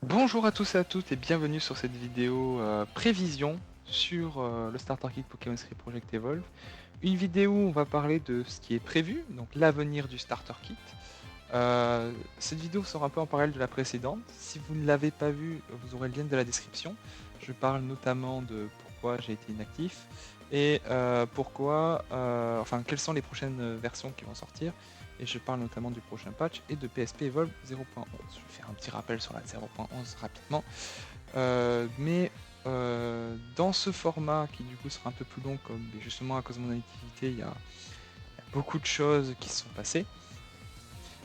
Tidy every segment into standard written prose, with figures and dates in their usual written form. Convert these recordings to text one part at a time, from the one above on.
Bonjour à tous et à toutes et bienvenue sur cette vidéo prévision sur le Starter Kit Pokémon Street Project Evolve. Une vidéo où on va parler de ce qui est prévu, donc l'avenir du Starter Kit. Cette vidéo sera un peu en parallèle de la précédente. Si vous ne l'avez pas vue, vous aurez le lien de la description. Je parle notamment de pourquoi j'ai été inactif et enfin quelles sont les prochaines versions qui vont sortir. Et je parle notamment du prochain patch et de PSP Evolve 0.11. Je vais faire un petit rappel sur la 0.11 rapidement. Dans ce format qui du coup sera un peu plus long, comme justement à cause de mon inactivité, il y a beaucoup de choses qui se sont passées.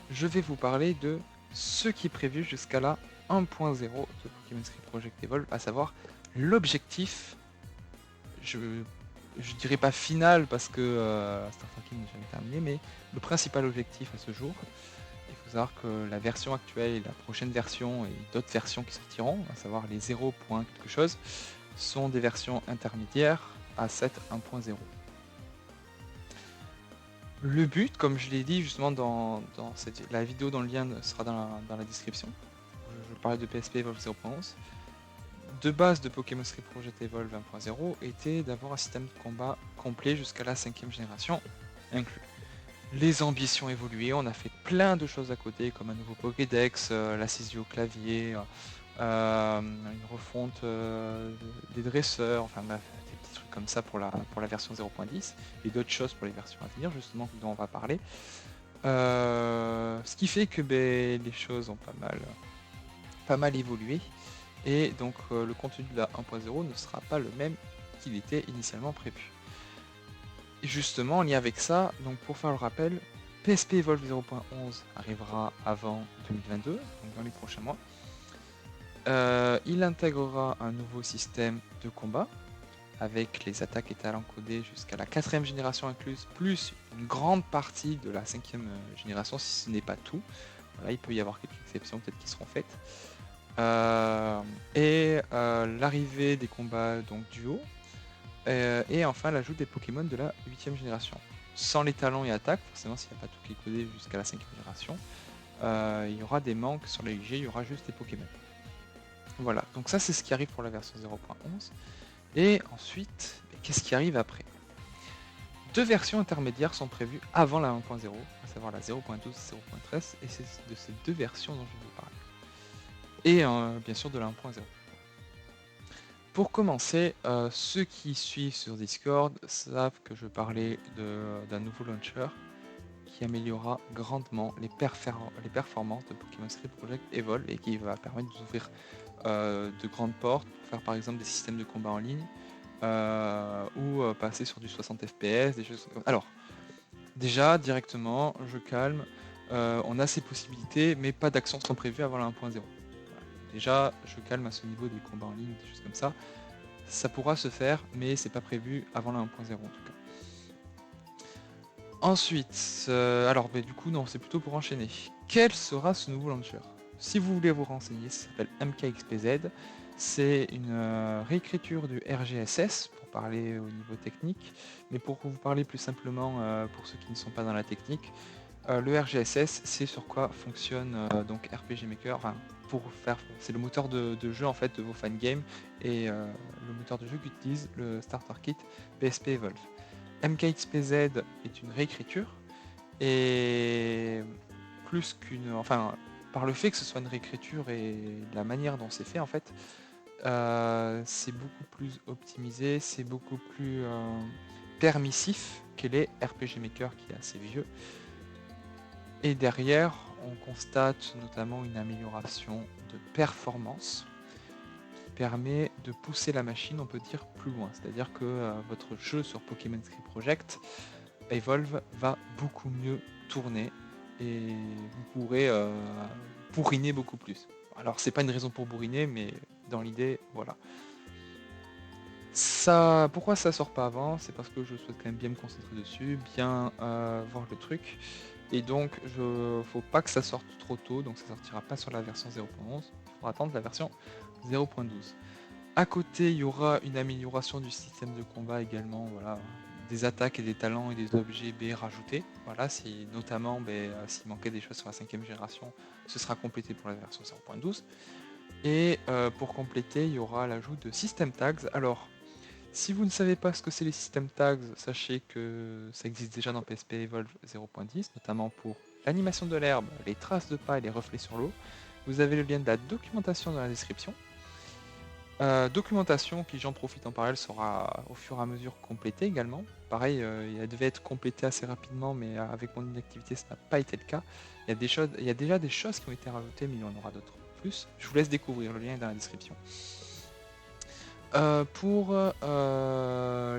Je vais vous parler de ce qui est prévu jusqu'à la 1.0 de Pokémon Street Project Evolve, à savoir l'objectif, je dirais pas final parce que Starter Kit n'est jamais terminé, mais le principal objectif à ce jour. Il faut savoir que la version actuelle et la prochaine version et d'autres versions qui sortiront, à savoir les 0. quelque chose, sont des versions intermédiaires à 7.1.0. Le but, comme je l'ai dit justement la vidéo dont le lien sera dans la description, je parlais de PSP Evolve 0.11, de base de Pokémon Street Project Evolve 1.0 était d'avoir un système de combat complet jusqu'à la 5ème génération inclus. Les ambitions évoluaient, on a fait plein de choses à côté, comme un nouveau Pokédex, la saisie au clavier, une refonte des dresseurs, enfin bref, des petits trucs comme ça pour la version 0.10, et d'autres choses pour les versions à venir, justement, dont on va parler. Ce qui fait que les choses ont pas mal évolué, et donc le contenu de la 1.0 ne sera pas le même qu'il était initialement prévu. Et justement, en lien avec ça, donc pour faire le rappel, PSP Evolve 0.11 arrivera avant 2022, donc dans les prochains mois. Il intégrera un nouveau système de combat, avec les attaques et talents codés jusqu'à la 4ème génération incluse, plus une grande partie de la 5ème génération, si ce n'est pas tout. Voilà, il peut y avoir quelques exceptions peut-être qui seront faites. L'arrivée des combats donc duo, et enfin l'ajout des Pokémon de la 8ème génération. Sans les talents et attaques, forcément s'il n'y a pas tout qui est codé jusqu'à la 5ème génération, il y aura des manques sur les IG, il y aura juste des Pokémon. Voilà, donc ça c'est ce qui arrive pour la version 0.11. Et ensuite, qu'est-ce qui arrive après? Deux versions intermédiaires sont prévues avant la 1.0, à savoir la 0.12 et 0.13, et c'est de ces deux versions dont je vais vous parler. Et bien sûr de la 1.0. Pour commencer, ceux qui suivent sur Discord savent que je parlais d'un nouveau launcher qui améliorera grandement les performances de Pokémon Street Project Evolve et qui va permettre d'ouvrir de grandes portes pour faire par exemple des systèmes de combat en ligne ou passer sur du 60 FPS, des choses comme ça. Alors, déjà, directement, je calme, on a ces possibilités, mais pas d'actions sont prévues avant la 1.0. Voilà. Déjà, je calme à ce niveau des combats en ligne, des choses comme ça. Ça pourra se faire, mais c'est pas prévu avant la 1.0 en tout cas. Ensuite, alors du coup non, c'est plutôt pour enchaîner. Quel sera ce nouveau launcher? Si vous voulez vous renseigner, ça s'appelle MKXPZ. C'est une réécriture du RGSS, pour parler au niveau technique, mais pour vous parler plus simplement, pour ceux qui ne sont pas dans la technique, le RGSS, c'est sur quoi fonctionne donc RPG Maker, enfin, c'est le moteur de jeu en fait de vos fangames, et le moteur de jeu qu'utilise le Starter Kit PSP Evolve. MKXPZ est une réécriture, et plus qu'une... Enfin, par le fait que ce soit une réécriture et la manière dont c'est fait, en fait, c'est beaucoup plus optimisé, c'est beaucoup plus permissif que les RPG Maker qui est assez vieux. Et derrière, on constate notamment une amélioration de performance qui permet de pousser la machine, on peut dire, plus loin. C'est-à-dire que votre jeu sur Pokémon Street Project Evolve va beaucoup mieux tourner et vous pourrez bourriner beaucoup plus. Alors c'est pas une raison pour bourriner, mais dans l'idée, voilà. Ça, pourquoi ça sort pas avant? C'est parce que je souhaite quand même bien me concentrer dessus, bien voir le truc. Et donc, faut pas que ça sorte trop tôt, donc ça sortira pas sur la version 0.11. Il faudra attendre la version 0.12. À côté, il y aura une amélioration du système de combat également, voilà, des attaques et des talents et des objets rajoutés. Voilà, si notamment s'il manquait des choses sur la 5ème génération, ce sera complété pour la version 0.12. Et pour compléter, il y aura l'ajout de system tags. Alors, si vous ne savez pas ce que c'est les system tags, sachez que ça existe déjà dans PSP Evolve 0.10, notamment pour l'animation de l'herbe, les traces de pas et les reflets sur l'eau. Vous avez le lien de la documentation dans la description. Documentation qui, j'en profite en parallèle, sera au fur et à mesure complétée également. Pareil, elle devait être complétée assez rapidement, mais avec mon inactivité, ça n'a pas été le cas. Il y a déjà des choses qui ont été rajoutées, mais il y en aura d'autres plus. Je vous laisse découvrir, le lien est dans la description. Pour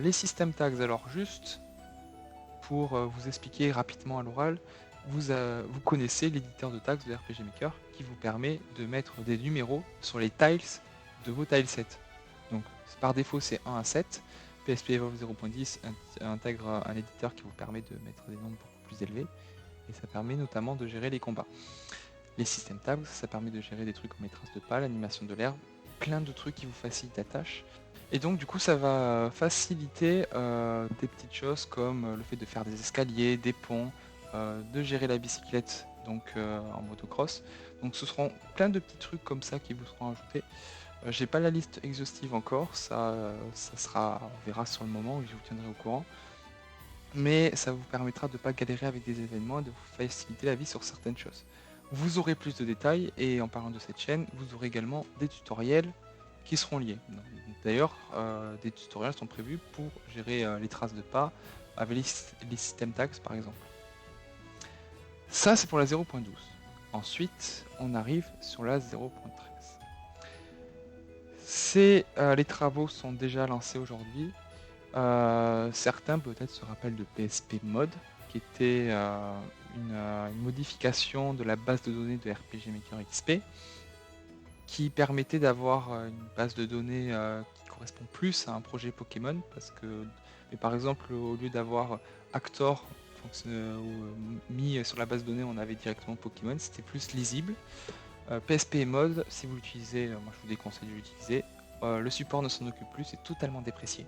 les system tags, alors juste pour vous expliquer rapidement à l'oral, vous connaissez l'éditeur de tags de RPG Maker qui vous permet de mettre des numéros sur les tiles de vos tilesets. Donc par défaut c'est 1 à 7. PSP Evolve 0.10 intègre un éditeur qui vous permet de mettre des nombres beaucoup plus élevés et ça permet notamment de gérer les combats. Les system tags, ça permet de gérer des trucs comme les traces de pas, l'animation de l'herbe, plein de trucs qui vous facilitent la tâche. Et donc du coup ça va faciliter des petites choses comme le fait de faire des escaliers, des ponts, de gérer la bicyclette donc en motocross. Donc ce seront plein de petits trucs comme ça qui vous seront ajoutés. J'ai pas la liste exhaustive encore, ça sera, on verra sur le moment où je vous tiendrai au courant. Mais ça vous permettra de ne pas galérer avec des événements et de vous faciliter la vie sur certaines choses. Vous aurez plus de détails et en parlant de cette chaîne, vous aurez également des tutoriels qui seront liés. D'ailleurs, des tutoriels sont prévus pour gérer les traces de pas avec les system tags par exemple. Ça c'est pour la 0.12. Ensuite, on arrive sur la 0.13. Les travaux sont déjà lancés aujourd'hui. Certains peut-être se rappellent de PSP Mod, qui était une modification de la base de données de RPG Maker XP, qui permettait d'avoir une base de données qui correspond plus à un projet Pokémon, parce que, mais par exemple, au lieu d'avoir Actor mis sur la base de données, on avait directement Pokémon, c'était plus lisible. PSP Mod, si vous l'utilisez, moi je vous déconseille de l'utiliser. Le support ne s'en occupe plus, c'est totalement déprécié.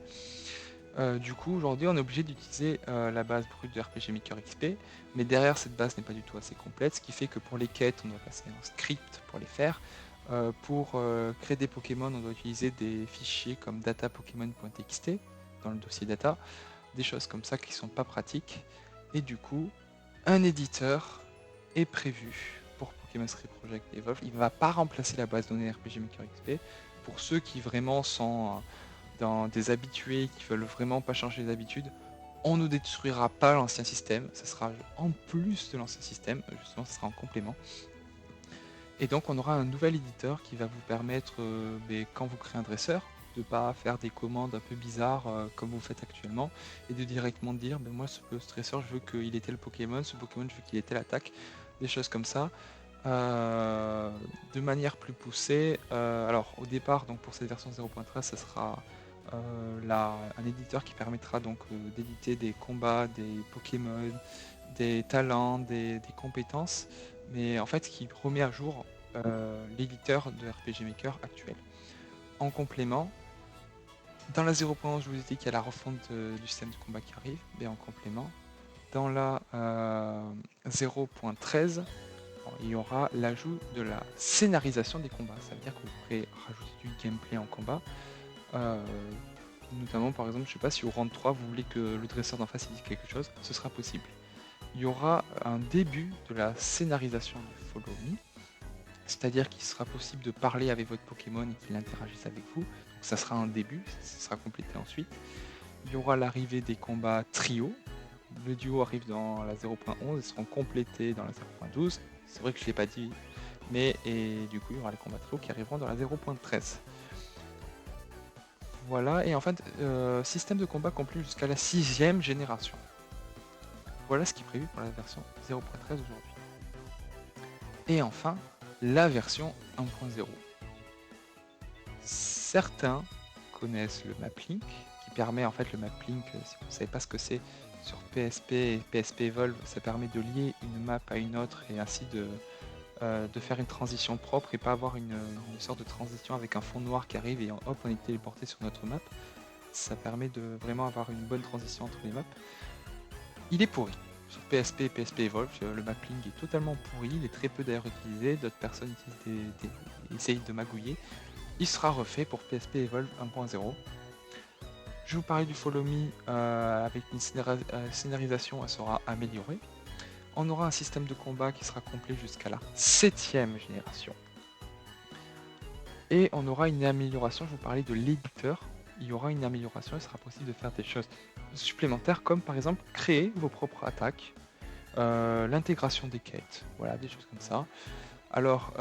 Du coup, aujourd'hui, on est obligé d'utiliser la base brute de RPG Maker XP, mais derrière, cette base n'est pas du tout assez complète, ce qui fait que pour les quêtes, on doit passer en script pour les faire. Pour créer des Pokémon, on doit utiliser des fichiers comme data.pokemon.txt dans le dossier data, des choses comme ça qui sont pas pratiques. Et du coup, un éditeur est prévu pour Pokémon Street Project Evolve. Il ne va pas remplacer la base de données RPG Maker XP. Pour ceux qui vraiment sont dans des habitués qui veulent vraiment pas changer d'habitude, on ne détruira pas l'ancien système, ça sera en plus de l'ancien système, justement ça sera en complément. Et donc on aura un nouvel éditeur qui va vous permettre, quand vous créez un dresseur, de pas faire des commandes un peu bizarres comme vous faites actuellement, et de directement dire, moi ce dresseur je veux qu'il ait tel Pokémon, ce Pokémon je veux qu'il ait telle attaque, des choses comme ça. De manière plus poussée, alors au départ donc pour cette version 0.13 ça sera un éditeur qui permettra donc d'éditer des combats, des Pokémon, des talents, des compétences, mais en fait qui remet à jour l'éditeur de RPG Maker actuel. En complément, dans la 0.11 je vous ai dit qu'il y a la refonte du système de combat qui arrive, mais en complément, dans la 0.13, il y aura l'ajout de la scénarisation des combats. Ça veut dire que vous pourrez rajouter du gameplay en combat. Notamment par exemple, je sais pas si au round 3 vous voulez que le dresseur d'en face dise quelque chose, ce sera possible. Il y aura un début de la scénarisation de Follow Me, c'est-à-dire qu'il sera possible de parler avec votre Pokémon et qu'il interagisse avec vous. Donc ça sera un début, ça sera complété ensuite. Il y aura l'arrivée des combats trio. Le duo arrive dans la 0.11 et seront complétés dans la 0.12. C'est vrai que je ne l'ai pas dit, mais et du coup il y aura les combats trio qui arriveront dans la 0.13. Voilà, et en fait, système de combat complet jusqu'à la 6ème génération. Voilà ce qui est prévu pour la version 0.13 aujourd'hui. Et enfin, la version 1.0. Certains connaissent le maplink, qui permet en fait le maplink, si vous ne savez pas ce que c'est, sur PSP et PSP Evolve, ça permet de lier une map à une autre et ainsi de faire une transition propre et pas avoir une sorte de transition avec un fond noir qui arrive et hop on est téléporté sur notre map. Ça permet de vraiment avoir une bonne transition entre les maps. Il est pourri. Sur PSP et PSP Evolve, le mapping est totalement pourri, il est très peu d'ailleurs utilisé, d'autres personnes utilisent essaye de magouiller, il sera refait pour PSP Evolve 1.0. Je vous parlais du Follow Me avec une scénarisation, elle sera améliorée. On aura un système de combat qui sera complet jusqu'à la 7ème génération. Et on aura une amélioration, je vous parlais de l'éditeur. Il y aura une amélioration, il sera possible de faire des choses supplémentaires comme par exemple créer vos propres attaques, l'intégration des quêtes, voilà, des choses comme ça. Alors,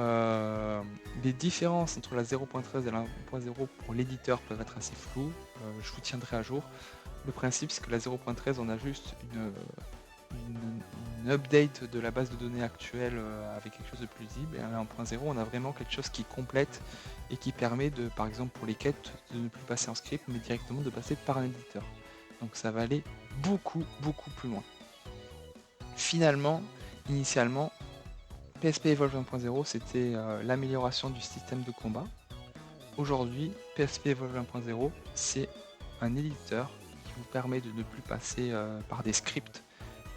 les différences entre la 0.13 et la 1.0 pour l'éditeur peuvent être assez floues, je vous tiendrai à jour. Le principe, c'est que la 0.13, on a juste une update de la base de données actuelle avec quelque chose de plus lisible, et à la 1.0, on a vraiment quelque chose qui complète et qui permet de, par exemple pour les quêtes, de ne plus passer en script, mais directement de passer par un éditeur. Donc ça va aller beaucoup plus loin. Finalement, initialement, PSP Evolve 1.0 c'était l'amélioration du système de combat. Aujourd'hui, PSP Evolve 1.0 c'est un éditeur qui vous permet de ne plus passer par des scripts,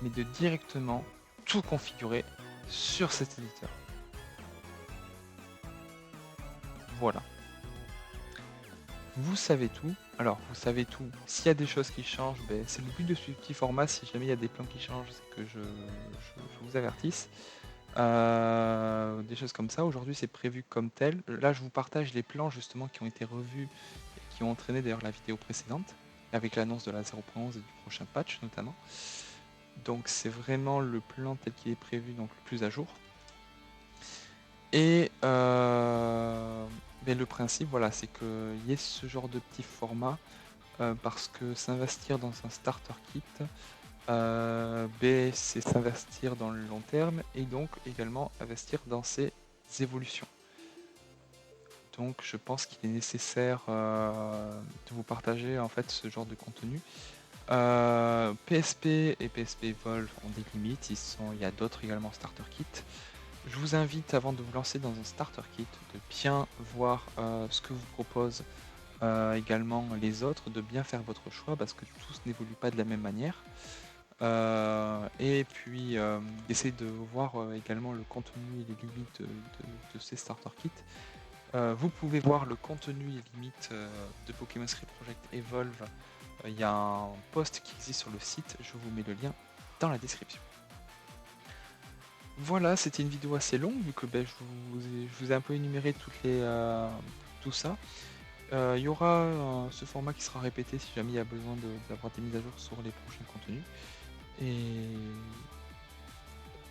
mais de directement tout configurer sur cet éditeur. Voilà. Vous savez tout. Alors, vous savez tout. S'il y a des choses qui changent, ben, c'est le but de ce petit format. Si jamais il y a des plans qui changent, c'est que je vous avertisse. Des choses comme ça. Aujourd'hui, c'est prévu comme tel. Là, je vous partage les plans justement qui ont été revus et qui ont entraîné d'ailleurs la vidéo précédente, avec l'annonce de la 0.11 et du prochain patch notamment. Donc, c'est vraiment le plan tel qu'il est prévu, donc le plus à jour. Et le principe, voilà, c'est qu'il y ait ce genre de petit format parce que s'investir dans un starter kit, c'est s'investir dans le long terme et donc également investir dans ses évolutions. Donc je pense qu'il est nécessaire de vous partager en fait ce genre de contenu. PSP et PSP Evolve ont des limites, il y a d'autres également starter kit. Je vous invite avant de vous lancer dans un starter kit de bien voir ce que vous proposent également les autres, de bien faire votre choix parce que tous n'évoluent pas de la même manière. Et puis d'essayer de voir également le contenu et les limites de ces starter kits. Vous pouvez voir le contenu et les limites de Pokémon Street Project Evolve. Il y a un post qui existe sur le site, je vous mets le lien dans la description. Voilà, c'était une vidéo assez longue vu que je vous ai un peu énuméré tout ça. Il y aura ce format qui sera répété si jamais il y a besoin d'avoir des mises à jour sur les prochains contenus. Et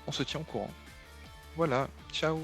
on se tient au courant. Voilà, ciao!